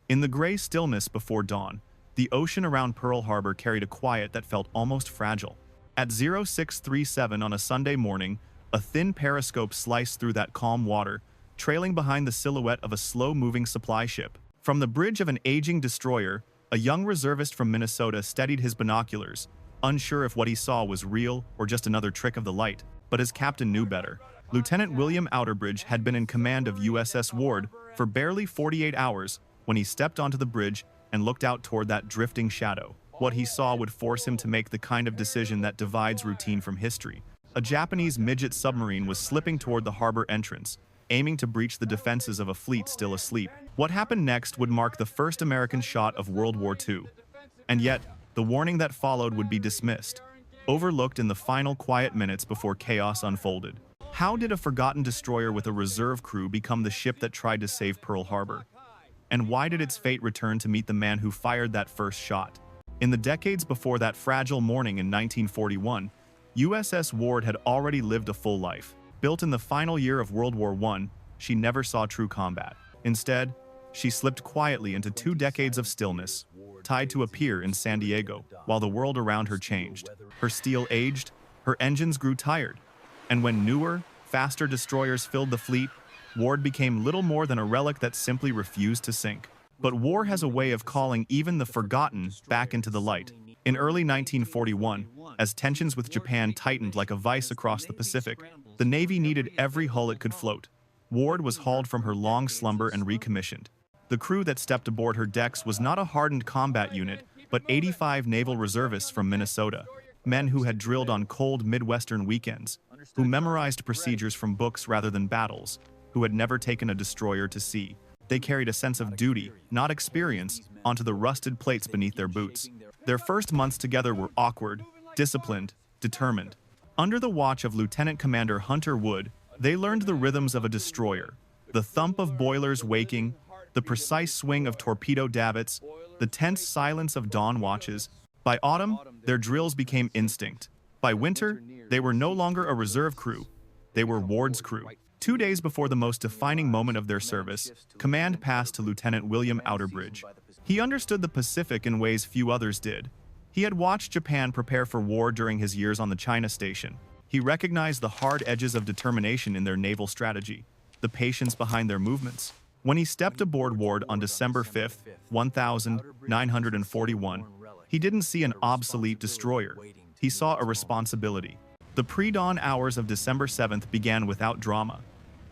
In the gray stillness before dawn, the ocean around Pearl Harbor carried a quiet that felt almost fragile. At 0637 on a Sunday morning, a thin periscope sliced through that calm water, trailing behind the silhouette of a slow-moving supply ship. From the bridge of an aging destroyer, a young reservist from Minnesota steadied his binoculars, unsure if what he saw was real or just another trick of the light. But his captain knew better. Lieutenant William Outerbridge had been in command of USS Ward for barely 48 hours when he stepped onto the bridge and looked out toward that drifting shadow. What he saw would force him to make the kind of decision that divides routine from history. A Japanese midget submarine was slipping toward the harbor entrance, aiming to breach the defenses of a fleet still asleep. What happened next would mark the first American shot of World War II. And yet, the warning that followed would be dismissed, overlooked in the final quiet minutes before chaos unfolded. How did a forgotten destroyer with a reserve crew become the ship that tried to save Pearl Harbor? And why did its fate return to meet the man who fired that first shot? In the decades before that fragile morning in 1941, USS Ward had already lived a full life. Built in the final year of World War I, she never saw true combat. Instead, she slipped quietly into 2 decades of stillness, tied to a pier in San Diego, while the world around her changed. Her steel aged, her engines grew tired, and when newer, faster destroyers filled the fleet, Ward became little more than a relic that simply refused to sink. But war has a way of calling even the forgotten back into the light. In early 1941, as tensions with Japan tightened like a vice across the Pacific, the Navy needed every hull it could float. Ward was hauled from her long slumber and recommissioned. The crew that stepped aboard her decks was not a hardened combat unit, but 85 naval reservists from Minnesota, men who had drilled on cold Midwestern weekends, who memorized procedures from books rather than battles, who had never taken a destroyer to sea. They carried a sense of duty, not experience, onto the rusted plates beneath their boots. Their first months together were awkward, disciplined, determined. Under the watch of Lieutenant Commander Hunter Wood, they learned the rhythms of a destroyer, the thump of boilers waking, the precise swing of torpedo davits, the tense silence of dawn watches. By autumn, their drills became instinct. By winter, they were no longer a reserve crew. They were Ward's crew. 2 days before the most defining moment of their service, command passed to Lieutenant William Outerbridge. He understood the Pacific in ways few others did. He had watched Japan prepare for war during his years on the China station. He recognized the hard edges of determination in their naval strategy, the patience behind their movements. When he stepped aboard Ward on December 5, 1941, he didn't see an obsolete destroyer. He saw a responsibility. The pre-dawn hours of December 7th began without drama.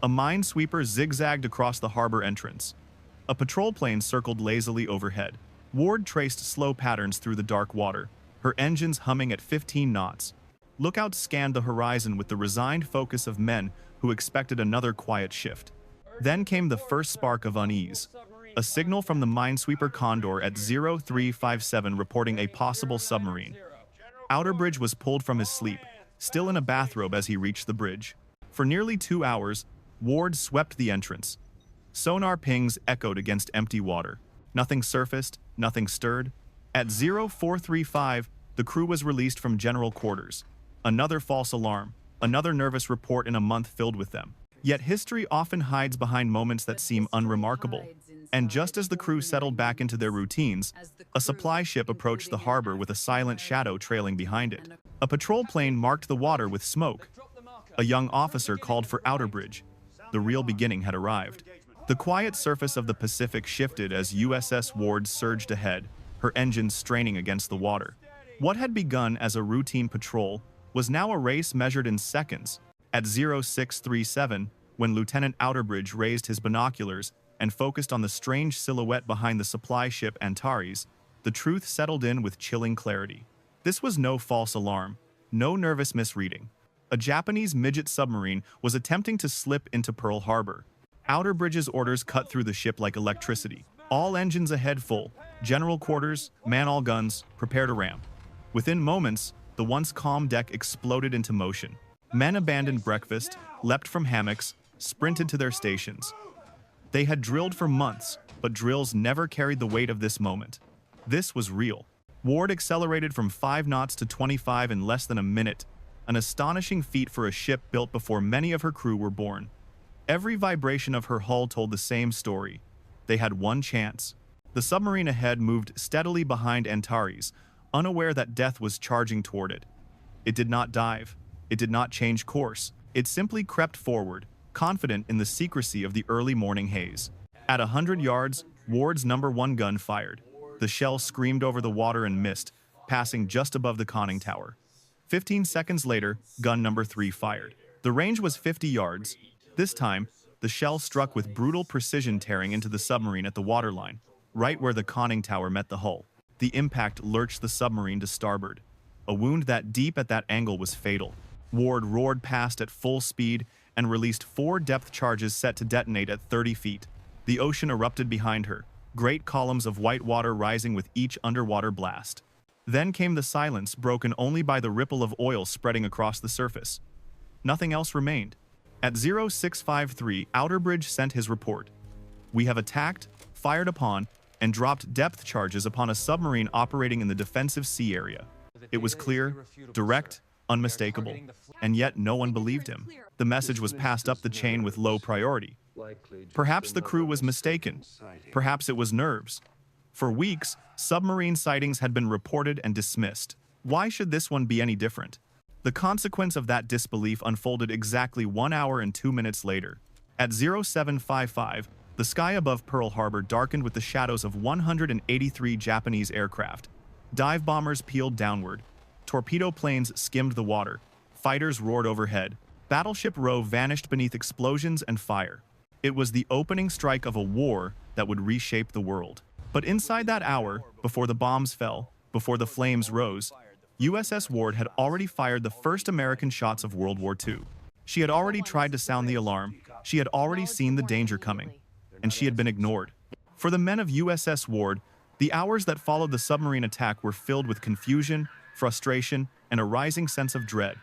A minesweeper zigzagged across the harbor entrance. A patrol plane circled lazily overhead. Ward traced slow patterns through the dark water, her engines humming at 15 knots. Lookouts scanned the horizon with the resigned focus of men who expected another quiet shift. Then came the first spark of unease. A signal from the minesweeper Condor at 0357 reporting a possible submarine. Outerbridge was pulled from his sleep, still in a bathrobe as he reached the bridge. For nearly 2 hours, Ward swept the entrance. Sonar pings echoed against empty water. Nothing surfaced, nothing stirred. At 0435, the crew was released from general quarters. Another false alarm, another nervous report in a month filled with them. Yet history often hides behind moments that seem unremarkable. And just as the crew settled back into their routines, a supply ship approached the harbor with a silent shadow trailing behind it. A patrol plane marked the water with smoke. A young officer called for Outerbridge. The real beginning had arrived. The quiet surface of the Pacific shifted as USS Ward surged ahead, her engines straining against the water. What had begun as a routine patrol was now a race measured in seconds. At 0637, when Lieutenant Outerbridge raised his binoculars and focused on the strange silhouette behind the supply ship Antares, the truth settled in with chilling clarity. This was no false alarm, no nervous misreading. A Japanese midget submarine was attempting to slip into Pearl Harbor. Outerbridge's orders cut through the ship like electricity. All engines ahead full, general quarters, man all guns, prepare to ram. Within moments, the once calm deck exploded into motion. Men abandoned breakfast, leapt from hammocks, sprinted to their stations. They had drilled for months, but drills never carried the weight of this moment. This was real. Ward accelerated from 5 knots to 25 in less than a minute, an astonishing feat for a ship built before many of her crew were born. Every vibration of her hull told the same story. They had one chance. The submarine ahead moved steadily behind Antares, unaware that death was charging toward it. It did not dive. It did not change course. It simply crept forward, confident in the secrecy of the early morning haze. At 100 yards, Ward's #1 gun fired. The shell screamed over the water and missed, passing just above the conning tower. 15 seconds later, gun #3 fired. The range was 50 yards. This time, the shell struck with brutal precision, tearing into the submarine at the waterline, right where the conning tower met the hull. The impact lurched the submarine to starboard. A wound that deep at that angle was fatal. Ward roared past at full speed and released 4 depth charges set to detonate at 30 feet. The ocean erupted behind her, great columns of white water rising with each underwater blast. Then came the silence, broken only by the ripple of oil spreading across the surface. Nothing else remained. At 0653, Outerbridge sent his report. "We have attacked, fired upon, and dropped depth charges upon a submarine operating in the defensive sea area." It was clear, direct, unmistakable, and yet no one believed him. The message was passed up the chain with low priority. Perhaps the crew was mistaken. Perhaps it was nerves. For weeks, submarine sightings had been reported and dismissed. Why should this one be any different? The consequence of that disbelief unfolded exactly 1 hour and 2 minutes later. At 0755, the sky above Pearl Harbor darkened with the shadows of 183 Japanese aircraft. Dive bombers peeled downward. Torpedo planes skimmed the water. Fighters roared overhead. Battleship Row vanished beneath explosions and fire. It was the opening strike of a war that would reshape the world. But inside that hour, before the bombs fell, before the flames rose, USS Ward had already fired the first American shots of World War II. She had already tried to sound the alarm. She had already seen the danger coming. And she had been ignored. For the men of USS Ward, the hours that followed the submarine attack were filled with confusion, frustration, and a rising sense of dread.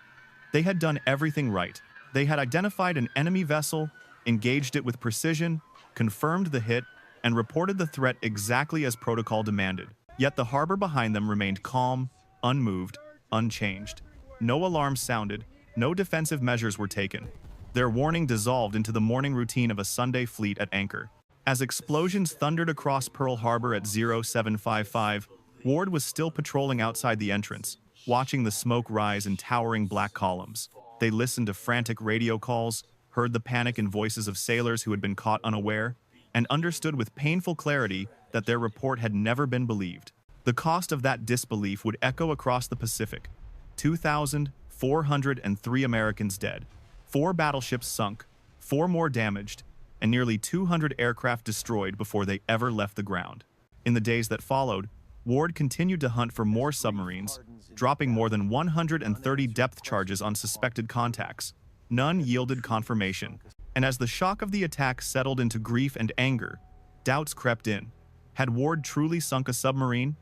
They had done everything right. They had identified an enemy vessel, engaged it with precision, confirmed the hit, and reported the threat exactly as protocol demanded. Yet the harbor behind them remained calm, unmoved, unchanged. No alarms sounded, no defensive measures were taken. Their warning dissolved into the morning routine of a Sunday fleet at anchor. As explosions thundered across Pearl Harbor at 0755, Ward was still patrolling outside the entrance, watching the smoke rise in towering black columns. They listened to frantic radio calls, heard the panic in voices of sailors who had been caught unaware, and understood with painful clarity that their report had never been believed. The cost of that disbelief would echo across the Pacific. 2,403 Americans dead, 4 battleships sunk, 4 more damaged, and nearly 200 aircraft destroyed before they ever left the ground. In the days that followed, Ward continued to hunt for more submarines, dropping more than 130 depth charges on suspected contacts. None yielded confirmation. And as the shock of the attack settled into grief and anger, doubts crept in. Had Ward truly sunk a submarine?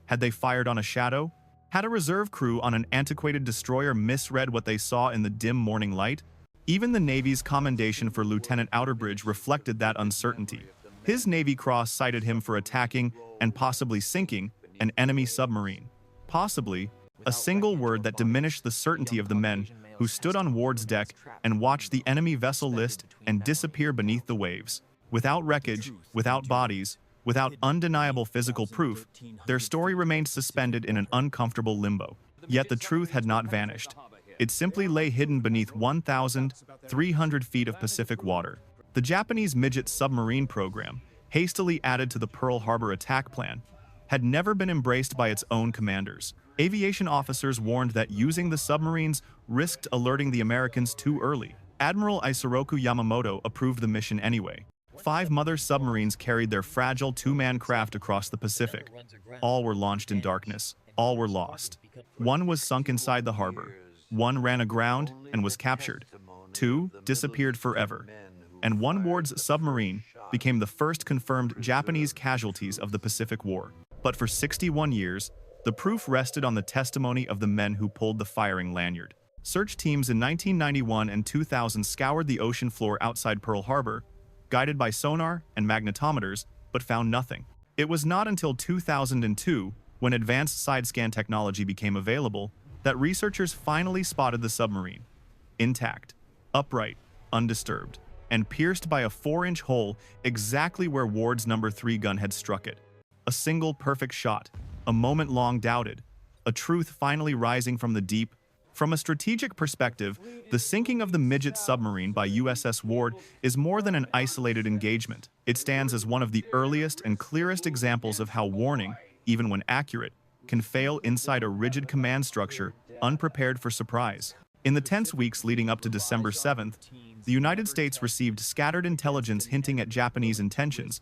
Had they fired on a shadow? Had a reserve crew on an antiquated destroyer misread what they saw in the dim morning light? Even the Navy's commendation for Lieutenant Outerbridge reflected that uncertainty. His Navy Cross cited him for attacking and possibly sinking an enemy submarine. Possibly, a single word that diminished the certainty of the men who stood on Ward's deck and watched the enemy vessel list and disappear beneath the waves. Without wreckage, without bodies, without undeniable physical proof, their story remained suspended in an uncomfortable limbo. Yet the truth had not vanished. It simply lay hidden beneath 1,300 feet of Pacific water. The Japanese midget submarine program, hastily added to the Pearl Harbor attack plan, had never been embraced by its own commanders. Aviation officers warned that using the submarines risked alerting the Americans too early. Admiral Isoroku Yamamoto approved the mission anyway. 5 mother submarines carried their fragile 2-man craft across the Pacific. All were launched in darkness. All were lost. 1 was sunk inside the harbor. 1 ran aground and was captured. 2 disappeared forever. And 1 Ward's submarine became the first confirmed Japanese casualties of the Pacific War. But for 61 years, the proof rested on the testimony of the men who pulled the firing lanyard. Search teams in 1991 and 2000 scoured the ocean floor outside Pearl Harbor, guided by sonar and magnetometers, but found nothing. It was not until 2002, when advanced side-scan technology became available, that researchers finally spotted the submarine. Intact, upright, undisturbed, and pierced by a 4-inch hole exactly where Ward's #3 gun had struck it. A single perfect shot, a moment long doubted, a truth finally rising from the deep. From a strategic perspective, the sinking of the midget submarine by USS Ward is more than an isolated engagement. It stands as one of the earliest and clearest examples of how warning, even when accurate, can fail inside a rigid command structure, unprepared for surprise. In the tense weeks leading up to December 7th, the United States received scattered intelligence hinting at Japanese intentions,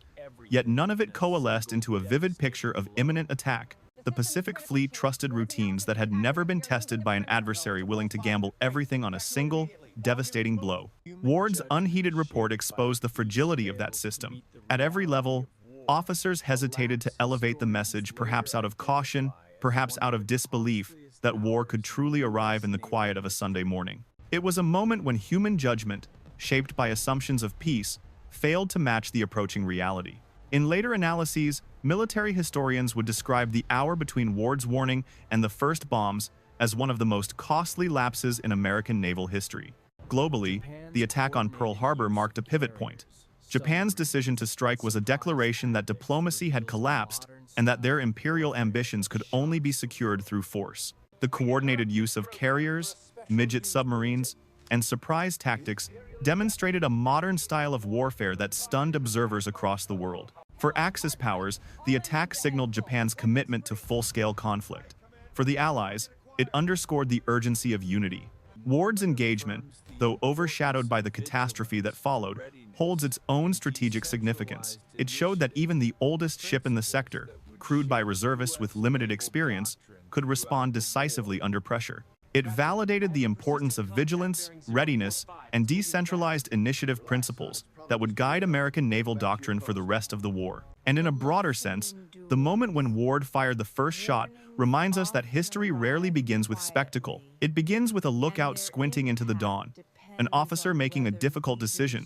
yet none of it coalesced into a vivid picture of imminent attack. The Pacific Fleet trusted routines that had never been tested by an adversary willing to gamble everything on a single, devastating blow. Ward's unheeded report exposed the fragility of that system. At every level, officers hesitated to elevate the message, perhaps out of caution, perhaps out of disbelief, that war could truly arrive in the quiet of a Sunday morning. It was a moment when human judgment, shaped by assumptions of peace, failed to match the approaching reality. In later analyses, military historians would describe the hour between Ward's warning and the first bombs as one of the most costly lapses in American naval history. Globally, the attack on Pearl Harbor marked a pivot point. Japan's decision to strike was a declaration that diplomacy had collapsed and that their imperial ambitions could only be secured through force. The coordinated use of carriers, midget submarines, and surprise tactics demonstrated a modern style of warfare that stunned observers across the world. For Axis powers, the attack signaled Japan's commitment to full-scale conflict. For the Allies, it underscored the urgency of unity. Ward's engagement, though overshadowed by the catastrophe that followed, holds its own strategic significance. It showed that even the oldest ship in the sector, crewed by reservists with limited experience, could respond decisively under pressure. It validated the importance of vigilance, readiness, and decentralized initiative principles that would guide American naval doctrine for the rest of the war. And in a broader sense, the moment when Ward fired the first shot reminds us that history rarely begins with spectacle. It begins with a lookout squinting into the dawn, an officer making a difficult decision,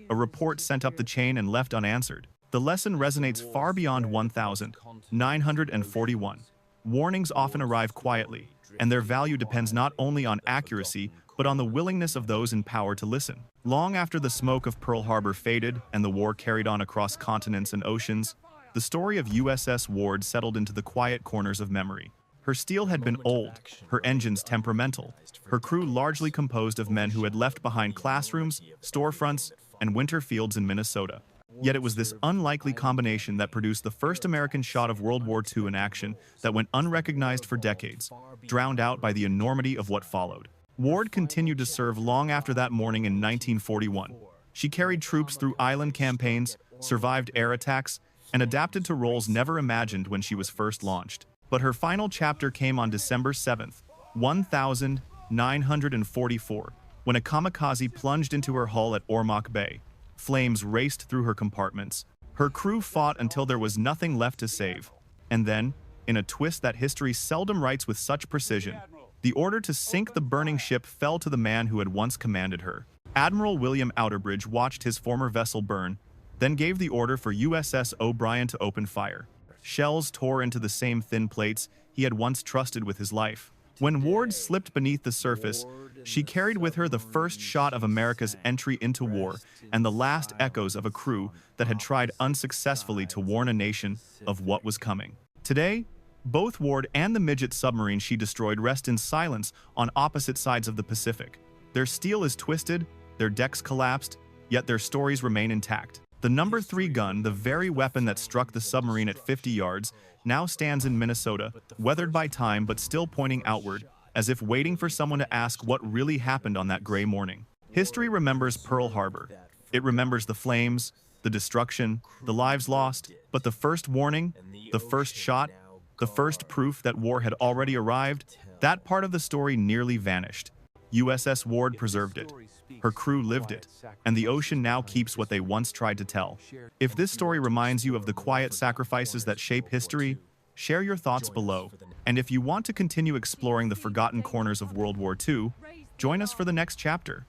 a report sent up the chain and left unanswered. The lesson resonates far beyond 1941. Warnings often arrive quietly, and their value depends not only on accuracy, but on the willingness of those in power to listen. Long after the smoke of Pearl Harbor faded and the war carried on across continents and oceans, the story of USS Ward settled into the quiet corners of memory. Her steel had been old, her engines temperamental, her crew largely composed of men who had left behind classrooms, storefronts, and winter fields in Minnesota. Yet it was this unlikely combination that produced the first American shot of World War II in action that went unrecognized for decades, drowned out by the enormity of what followed. Ward continued to serve long after that morning in 1941. She carried troops through island campaigns, survived air attacks, and adapted to roles never imagined when she was first launched. But her final chapter came on December 7th, 1944, when a kamikaze plunged into her hull at Ormoc Bay. Flames raced through her compartments. Her crew fought until there was nothing left to save. And then, in a twist that history seldom writes with such precision, the order to sink the burning ship fell to the man who had once commanded her. Admiral William Outerbridge watched his former vessel burn, then gave the order for USS O'Brien to open fire. Shells tore into the same thin plates he had once trusted with his life. When Ward slipped beneath the surface, she carried with her the first shot of America's entry into war and the last echoes of a crew that had tried unsuccessfully to warn a nation of what was coming. Today, both Ward and the midget submarine she destroyed rest in silence on opposite sides of the Pacific. Their steel is twisted, their decks collapsed, yet their stories remain intact. The No. 3 gun, the very weapon that struck the submarine at 50 yards, now stands in Minnesota, weathered by time but still pointing outward, as if waiting for someone to ask what really happened on that gray morning. History remembers Pearl Harbor. It remembers the flames, the destruction, the lives lost, but the first warning, the first shot, the first proof that war had already arrived, that part of the story nearly vanished. USS Ward preserved it. Her crew lived it, and the ocean now keeps what they once tried to tell. If this story reminds you of the quiet sacrifices that shape history, share your thoughts below. And if you want to continue exploring the forgotten corners of World War II, join us for the next chapter.